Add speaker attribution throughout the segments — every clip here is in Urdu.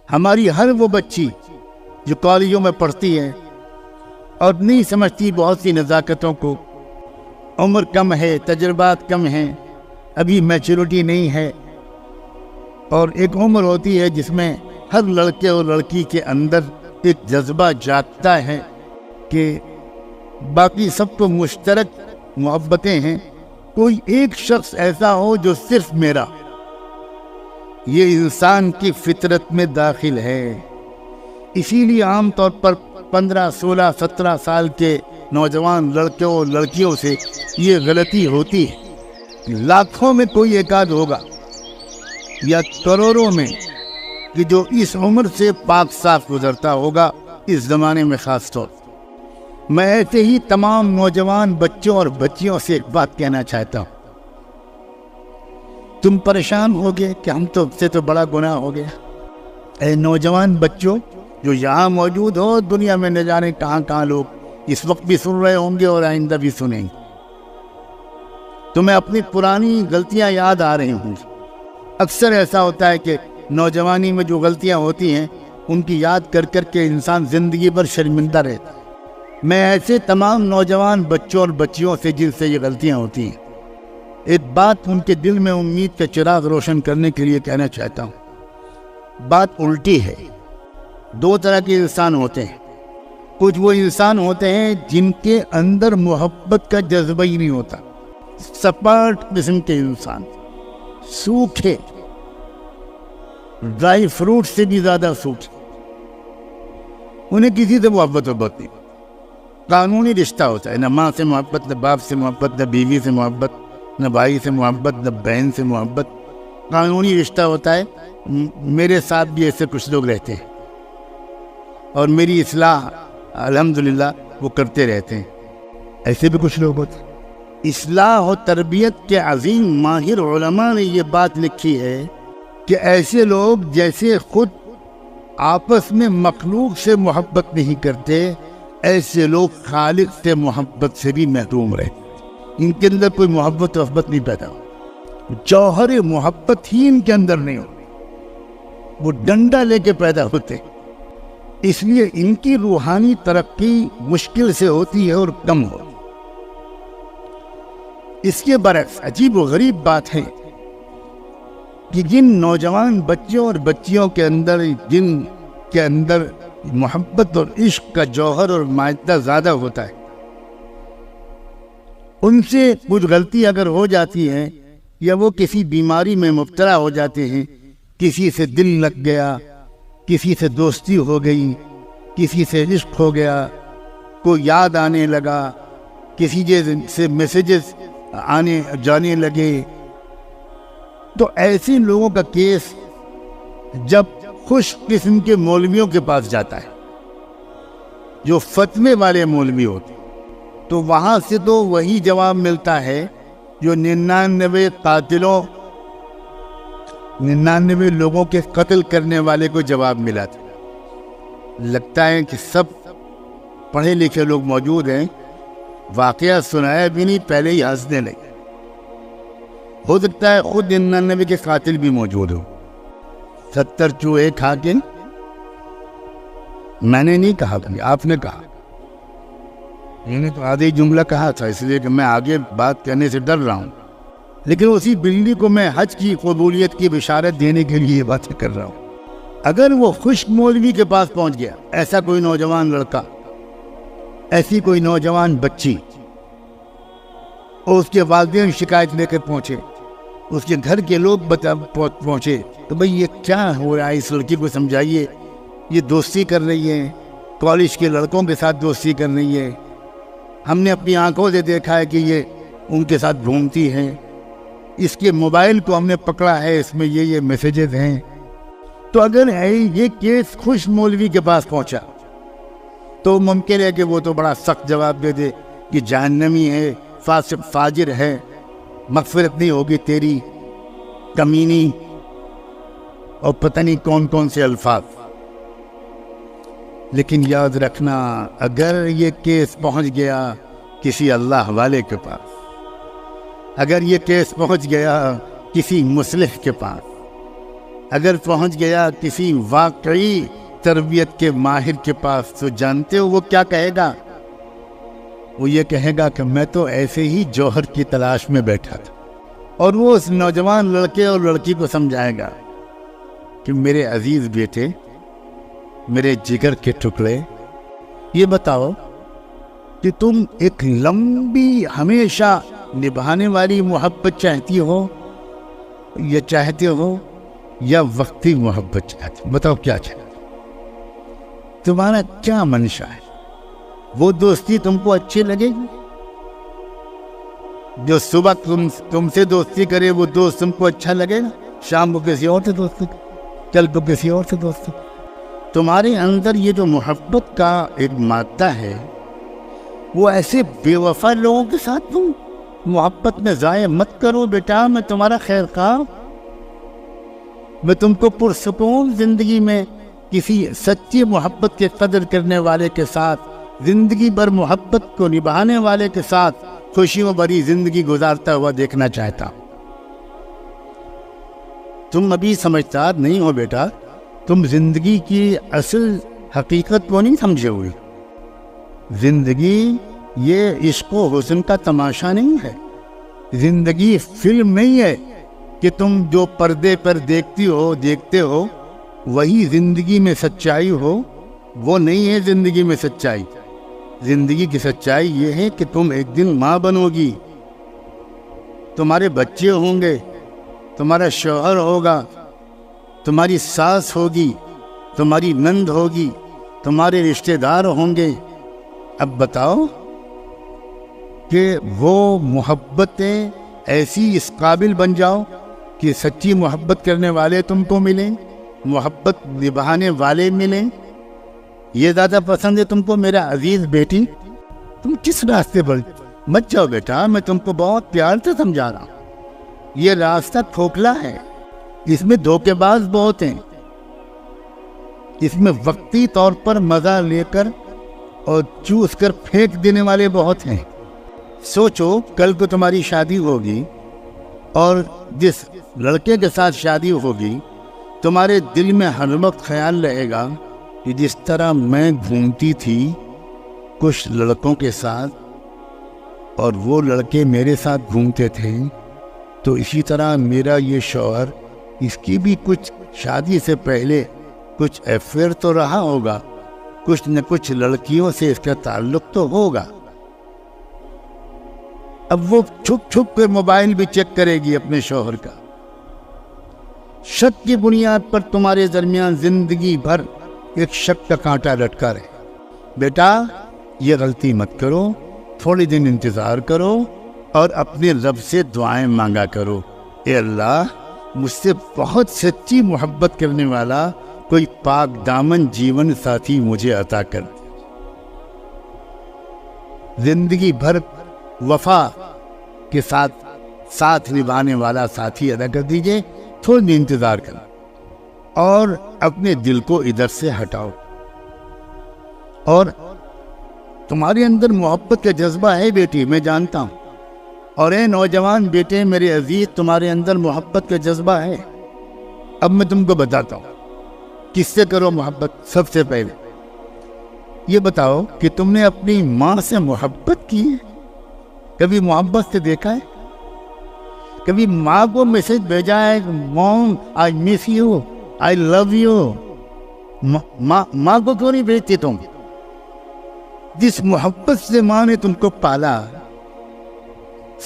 Speaker 1: ہماری ہر وہ بچی جو کالجوں میں پڑھتی ہے اور نہیں سمجھتی بہت سی نزاکتوں کو، عمر کم ہے، تجربات کم ہیں، ابھی میچورٹی نہیں ہے، اور ایک عمر ہوتی ہے جس میں ہر لڑکے اور لڑکی کے اندر ایک جذبہ جاگتا ہے کہ باقی سب کو مشترک محبتیں ہیں، کوئی ایک شخص ایسا ہو جو صرف میرا، یہ انسان کی فطرت میں داخل ہے۔ اسی لیے عام طور پر 15، 16، 17 سال کے نوجوان لڑکوں اور لڑکیوں سے یہ غلطی ہوتی ہے۔ لاکھوں میں کوئی ایک آدھ ہوگا یا کروڑوں میں کہ جو اس عمر سے پاک صاف گزرتا ہوگا، اس زمانے میں خاص طور۔ میں ایسے ہی تمام نوجوان بچوں اور بچیوں سے ایک بات کہنا چاہتا ہوں۔ تم پریشان ہوگے کہ ہم سے تو بڑا گناہ ہو گیا۔ اے نوجوان بچوں جو یہاں موجود ہو، دنیا میں نہ جانے کہاں کہاں لوگ اس وقت بھی سن رہے ہوں گے اور آئندہ بھی سنیں گے، تمہیں اپنی پرانی غلطیاں یاد آ رہی ہوں گی۔ اکثر ایسا ہوتا ہے کہ نوجوانی میں جو غلطیاں ہوتی ہیں ان کی یاد کر کر کے انسان زندگی بھر شرمندہ رہتا ہے۔ میں ایسے تمام نوجوان بچوں اور بچیوں سے جن سے یہ غلطیاں ہوتی ہیں، ایک بات ان کے دل میں امید کا چراغ روشن کرنے کے لیے کہنا چاہتا ہوں۔ بات الٹی ہے۔ دو طرح کے انسان ہوتے ہیں۔ کچھ وہ انسان ہوتے ہیں جن کے اندر محبت کا جذبہ ہی نہیں ہوتا، سپاٹ قسم کے انسان، سوکھے، ڈرائی فروٹ سے بھی زیادہ سوکھے، انہیں کسی سے محبت نہیں، قانونی رشتہ ہوتا ہے، نہ ماں سے محبت، نہ باپ سے محبت، نہ بیوی سے محبت، نہ بھائی سے محبت، نہ بہن سے محبت، قانونی رشتہ ہوتا ہے۔ میرے ساتھ بھی ایسے کچھ لوگ رہتے ہیں اور میری اصلاح الحمدللہ وہ کرتے رہتے ہیں۔ ایسے بھی کچھ لوگ ہوتے ہیں۔ اصلاح و تربیت کے عظیم ماہر علماء نے یہ بات لکھی ہے کہ ایسے لوگ جیسے خود آپس میں مخلوق سے محبت نہیں کرتے، ایسے لوگ خالق سے محبت سے بھی محروم رہتے۔ ان کے اندر کوئی محبت نہیں پیدا ہو، جوہر محبت ہی ان کے اندر نہیں ہو، وہ ڈنڈا لے کے پیدا ہوتے۔ اس لیے ان کی روحانی ترقی مشکل سے ہوتی ہے اور کم ہوتی۔ اس کے برعکس عجیب و غریب بات ہے کہ جن نوجوان بچوں اور بچیوں کے اندر، جن کے اندر محبت اور عشق کا جوہر اور مادہ زیادہ ہوتا ہے، ان سے کچھ غلطی اگر ہو جاتی ہے یا وہ کسی بیماری میں مبتلا ہو جاتے ہیں، کسی سے دل لگ گیا، کسی سے دوستی ہو گئی، کسی سے عشق ہو گیا، کوئی یاد آنے لگا، کسی سے میسیجز آنے جانے لگے، تو ایسے لوگوں کا کیس جب خوش قسم کے مولویوں کے پاس جاتا ہے، جو فتوے والے مولوی ہوتے ہیں، تو وہاں سے تو وہی جواب ملتا ہے جو 99 لوگوں کے قتل کرنے والے کو جواب ملا تھا۔ لگتا ہے کہ سب پڑھے لکھے لوگ موجود ہیں، واقعہ سنایا بھی نہیں، پہلے ہی ہنسنے لگے۔ ہو سکتا ہے خود 99 کے قاتل بھی موجود ہو۔ 70 چوہے کھا کے، میں نے نہیں کہا تھا، آپ نے کہا، میں نے تو آدھی جملہ کہا تھا، اس لیے کہ میں آگے بات کرنے سے ڈر رہا ہوں، لیکن اسی بلی کو میں حج کی قبولیت کی بشارت دینے کے لیے یہ باتیں کر رہا ہوں۔ اگر وہ خشک مولوی کے پاس پہنچ گیا، ایسا کوئی نوجوان لڑکا، ایسی کوئی نوجوان بچی، اور اس کے والدین شکایت لے کر پہنچے، اس کے گھر کے لوگ پہنچے، تو بھئی یہ کیا ہو رہا ہے، اس لڑکی کو سمجھائیے، یہ دوستی کر رہی ہے، کالج کے لڑکوں کے ساتھ دوستی کر رہی ہے، ہم نے اپنی آنکھوں سے دیکھا ہے کہ یہ ان کے ساتھ گھومتی ہے، اس کے موبائل کو ہم نے پکڑا ہے، اس میں یہ میسیجز ہیں۔ تو اگر یہ کیس خوش مولوی کے پاس پہنچا تو ممکن ہے کہ وہ تو بڑا سخت جواب دے دے کہ جہنمی ہے، فاسق فاجر ہے، مغفرت نہیں ہوگی تیری، کمینی، اور پتہ نہیں کون کون سے الفاظ۔ لیکن یاد رکھنا، اگر یہ کیس پہنچ گیا کسی اللہ والے کے پاس، اگر یہ کیس پہنچ گیا کسی مصلح کے پاس، اگر پہنچ گیا کسی واقعی تربیت کے ماہر کے پاس تو جانتے ہو وہ کیا کہے گا؟ وہ یہ کہے گا کہ میں تو ایسے ہی جوہر کی تلاش میں بیٹھا تھا، اور وہ اس نوجوان لڑکے اور لڑکی کو سمجھائے گا کہ میرے عزیز بیٹے، میرے جگر کے ٹکڑے، یہ بتاؤ کہ تم ایک لمبی ہمیشہ نبھانے والی محبت چاہتی ہو یا چاہتے ہو یا وقتی محبت چاہتے ہو؟ بتاؤ کیا چاہتے ہو؟ تمہارا کیا منشا ہے؟ وہ دوستی تم کو اچھی لگے گی؟ جو صبح تم سے دوستی کرے وہ دوست تم کو اچھا لگے گا؟ شام کو کسی اور سے دوستی کرے، کل کو کسی اور سے دوستی کرے؟ تمہارے اندر یہ جو محبت کا ایک مادہ ہے، وہ ایسے بے وفا لوگوں کے ساتھ تم محبت میں ضائع مت کرو بیٹا۔ میں تمہارا خیر خواہ، میں تم کو پرسکون زندگی میں کسی سچی محبت کے قدر کرنے والے کے ساتھ، زندگی بھر محبت کو نبھانے والے کے ساتھ خوشیوں بھری زندگی گزارتا ہوا دیکھنا چاہتا ہوں۔ تم ابھی سمجھدار نہیں ہو بیٹا، تم زندگی کی اصل حقیقت کو نہیں سمجھے ہوئے۔ زندگی یہ عشق و حسن کا تماشا نہیں ہے، زندگی فلم نہیں ہے کہ تم جو پردے پر دیکھتے ہو وہی زندگی میں سچائی ہو، وہ نہیں ہے زندگی میں سچائی۔ زندگی کی سچائی یہ ہے کہ تم ایک دن ماں بنو گی، تمہارے بچے ہوں گے، تمہارا شوہر ہوگا، تمہاری ساس ہوگی، تمہاری نند ہوگی، تمہارے رشتہ دار ہوں گے۔ اب بتاؤ کہ وہ محبتیں ایسی اس قابل بن جاؤ کہ سچی محبت کرنے والے تم کو ملیں، محبت نبھانے والے ملیں۔ یہ زیادہ پسند ہے تم کو میرا عزیز بیٹی؟ تم کس راستے پر مت جاؤ بیٹا، میں تم کو بہت پیار سے سمجھا رہا ہوں۔ یہ راستہ کھوکھلا ہے، اس میں دھوکے باز بہت ہیں، اس میں وقتی طور پر مزہ لے کر اور چوس کر پھینک دینے والے بہت ہیں۔ سوچو کل کو تمہاری شادی ہوگی اور جس لڑکے کے ساتھ شادی ہوگی تمہارے دل میں ہر وقت خیال رہے گا کہ جس طرح میں گھومتی تھی کچھ لڑکوں کے ساتھ اور وہ لڑکے میرے ساتھ گھومتے تھے، تو اسی طرح میرا یہ شوہر، اس کی بھی کچھ شادی سے پہلے کچھ افیئر تو رہا ہوگا، کچھ نہ کچھ لڑکیوں سے اس کا تعلق تو ہوگا۔ اب وہ چھپ چھپ کے موبائل بھی چیک کرے گی اپنے شوہر کا۔ شک کی بنیاد پر تمہارے درمیان زندگی بھر ایک شک کا کانٹا لٹکا رہے۔ بیٹا یہ غلطی مت کرو، تھوڑی دن انتظار کرو اور اپنے رب سے دعائیں مانگا کرو، اے اللہ مجھ سے بہت سچی محبت کرنے والا کوئی پاک دامن جیون ساتھی مجھے عطا کر۔ زندگی بھر وفا کے ساتھ نبھانے والا ساتھی ادا کر دیجئے، تھوڑی دیر انتظار کرنا اور اپنے دل کو ادھر سے ہٹاؤ۔ اور تمہارے اندر محبت کا جذبہ ہے بیٹی، میں جانتا ہوں، اور اے نوجوان بیٹے میرے عزیز، تمہارے اندر محبت کا جذبہ ہے۔ اب میں تم کو بتاتا ہوں کس سے کرو محبت۔ سب سے پہلے یہ بتاؤ کہ تم نے اپنی ماں سے محبت کی ہے؟ کبھی محبت سے دیکھا ہے؟ کبھی ماں کو میسج بھیجا ہے، مام آئی miss you, I love you? ماں کو کیوں نہیں بھیجتی تم؟ جس محبت سے ماں نے تم کو پالا،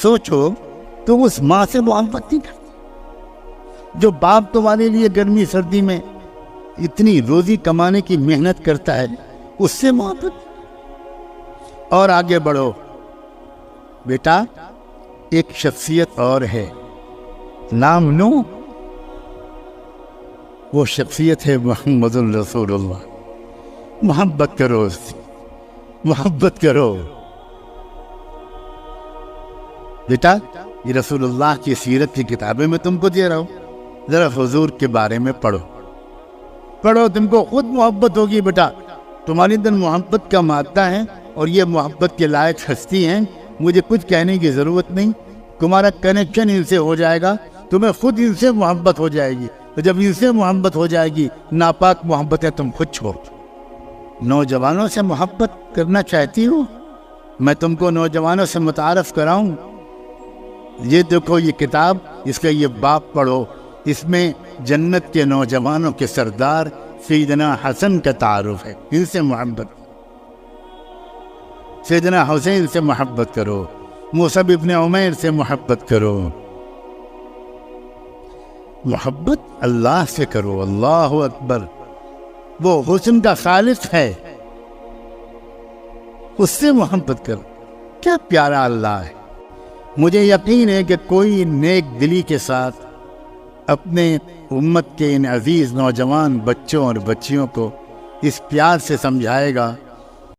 Speaker 1: سوچو تو اس ماں سے محبت نہیں کرتی؟ جو باپ تمہارے لیے گرمی سردی میں اتنی روزی کمانے کی محنت کرتا ہے، اس سے محبت۔ اور آگے بڑھو بیٹا، ایک شخصیت اور ہے، نام لو، وہ شخصیت ہے محمد الرسول اللہ۔ محبت کرو اس سے، محبت کرو بیٹا۔ یہ رسول اللہ کی سیرت کی کتابیں میں تم کو دے رہا ہوں، ذرا حضور کے بارے میں پڑھو، تم کو خود محبت ہوگی بیٹا۔ تمہارے اندر محبت کا مادہ ہے اور یہ محبت کے لائق ہستی ہیں، مجھے کچھ کہنے کی ضرورت نہیں، تمہارا کنیکشن ان سے ہو جائے گا، تمہیں خود ان سے محبت ہو جائے گی۔ تو جب ان سے محبت ہو جائے گی، ناپاک محبتیں تم خود چھوڑ۔ نوجوانوں سے محبت کرنا چاہتی ہو؟ میں تم کو نوجوانوں سے متعارف کراؤں۔ یہ دیکھو یہ کتاب، اس کا یہ باب پڑھو، اس میں جنت کے نوجوانوں کے سردار سیدنا حسن کا تعارف ہے۔ ان سے محبت، سیدنا حسین سے محبت کرو، مصعب ابن عمیر سے محبت کرو۔ محبت اللہ سے کرو، اللہ اکبر، وہ حسن کا خالق ہے، اس سے محبت کرو۔ کیا پیارا اللہ ہے۔ مجھے یقین ہے کہ کوئی نیک دلی کے ساتھ اپنے امت کے ان عزیز نوجوان بچوں اور بچیوں کو اس پیار سے سمجھائے گا